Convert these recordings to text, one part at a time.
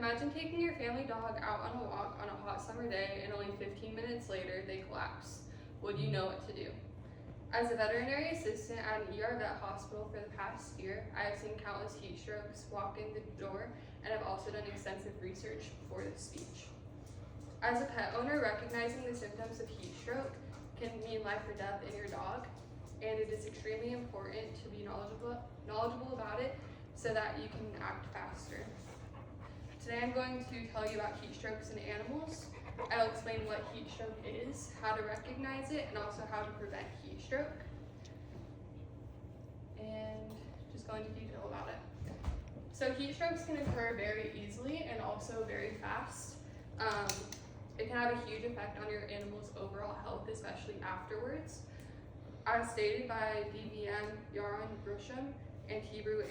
Imagine taking your family dog out on a walk on a hot summer day and only 15 minutes later they collapse. Would you know what to do? As a veterinary assistant at an ER vet hospital for the past year, I have seen countless heat strokes walk in the door and have also done extensive research for this speech. As a pet owner, recognizing the symptoms of heat stroke can mean life or death in your dog, and it is extremely important to be knowledgeable about it so that you can act faster. Today I'm going to tell you about heat strokes in animals. I'll explain what heat stroke is, how to recognize it, and also how to prevent heat stroke. And just go into detail about it. So heat strokes can occur very easily and also very fast. It can have a huge effect on your animal's overall health, especially afterwards. As stated by DVM Yaron Brusham and Hebrew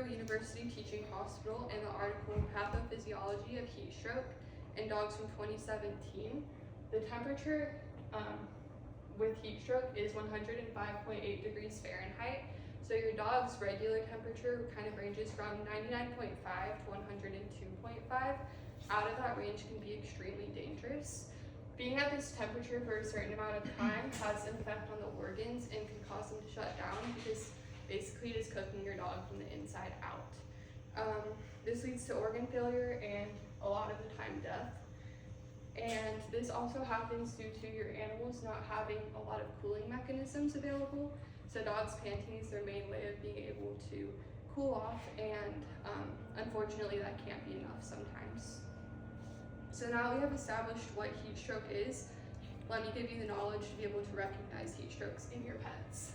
University Teaching Hospital in the article Pathophysiology of Heat Stroke in Dogs from 2017, the temperature with heat stroke is 105.8 degrees Fahrenheit. So your dog's regular temperature kind of ranges from 99.5 to 102.5. Out of that range can be extremely dangerous. Being at this temperature for a certain amount of time has an effect on the organs and can cause them to shut down because basically it is cooking your dog from the inside out. This leads to organ failure and a lot of the time death. And this also happens due to your animals not having a lot of cooling mechanisms available. So dogs panting is their main way of being able to cool off, and unfortunately that can't be enough sometimes. So now we have established what heat stroke is, let me give you the knowledge to be able to recognize heat strokes in your pets.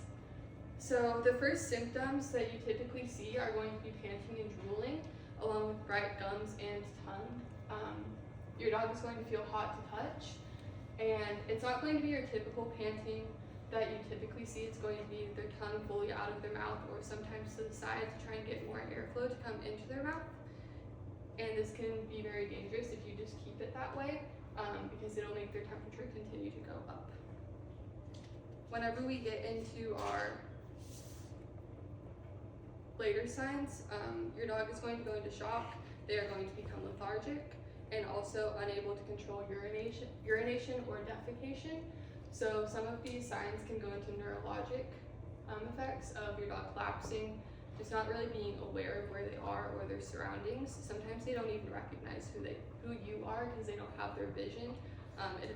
So the first symptoms that you typically see are going to be panting and drooling, along with bright gums and tongue. Your dog is going to feel hot to touch, and it's not going to be your typical panting that you typically see. It's going to be their tongue fully out of their mouth or sometimes to the side to try and get more airflow to come into their mouth. And this can be very dangerous if you just keep it that way, because it'll make their temperature continue to go up. Whenever we get into our later signs, your dog is going to go into shock, they are going to become lethargic, and also unable to control urination or defecation. So some of these signs can go into neurologic effects of your dog collapsing, just not really being aware of where they are or their surroundings. Sometimes they don't even recognize who you are because they don't have their vision. It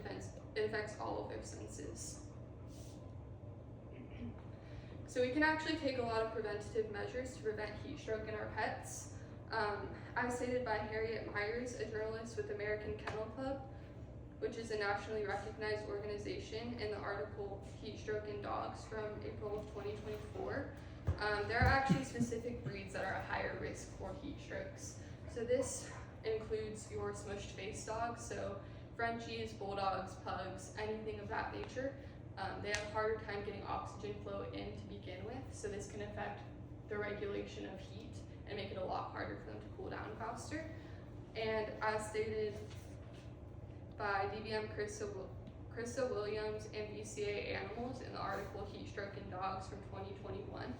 affects all of their senses. So we can actually take a lot of preventative measures to prevent heat stroke in our pets. As stated by Harriet Myers, a journalist with American Kennel Club, which is a nationally recognized organization, in the article Heat Stroke in Dogs from April of 2024. There are actually specific breeds that are at higher risk for heat strokes. So this includes your smushed face dogs, so Frenchies, Bulldogs, Pugs, anything of that nature. They have a harder time getting oxygen flow in to begin with, so this can affect the regulation of heat and make it a lot harder for them to cool down faster. And as stated by DVM Krista Williams and BCA Animals in the article Heat Stroke in Dogs from 2021,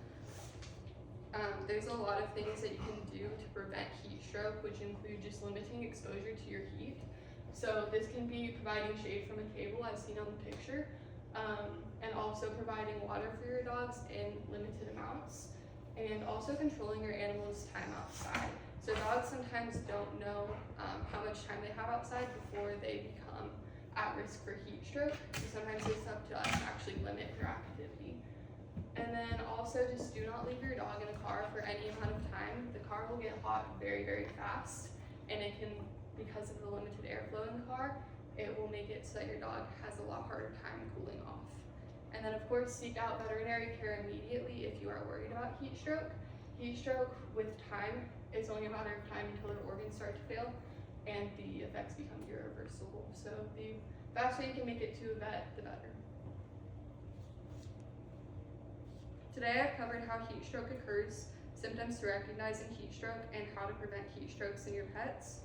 there's a lot of things that you can do to prevent heat stroke, which include just limiting exposure to your heat. So this can be providing shade from a table as seen on the picture, and also providing water for your dogs in limited amounts, and also controlling your animal's time outside. So dogs sometimes don't know how much time they have outside before they become at risk for heat stroke. So sometimes it's up to us to actually limit their activity. And then also just do not leave your dog in a car for any amount of time. The car will get hot very, very fast, and it can, because of the limited airflow in the car, it will make it so that your dog has a lot harder time cooling off. And then of course, seek out veterinary care immediately if you are worried about heat stroke. Heat stroke with time is only a matter of time until their organs start to fail and the effects become irreversible. So the faster you can make it to a vet, the better. Today I've covered how heat stroke occurs, symptoms to recognizing heat stroke, and how to prevent heat strokes in your pets.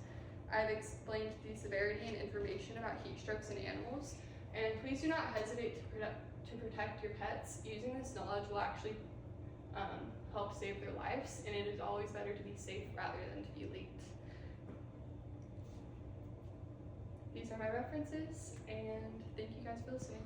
I've explained the severity and information about heat strokes in animals, and please do not hesitate to protect your pets. Using this knowledge will actually help save their lives, and it is always better to be safe rather than to be late. These are my references, and thank you guys for listening.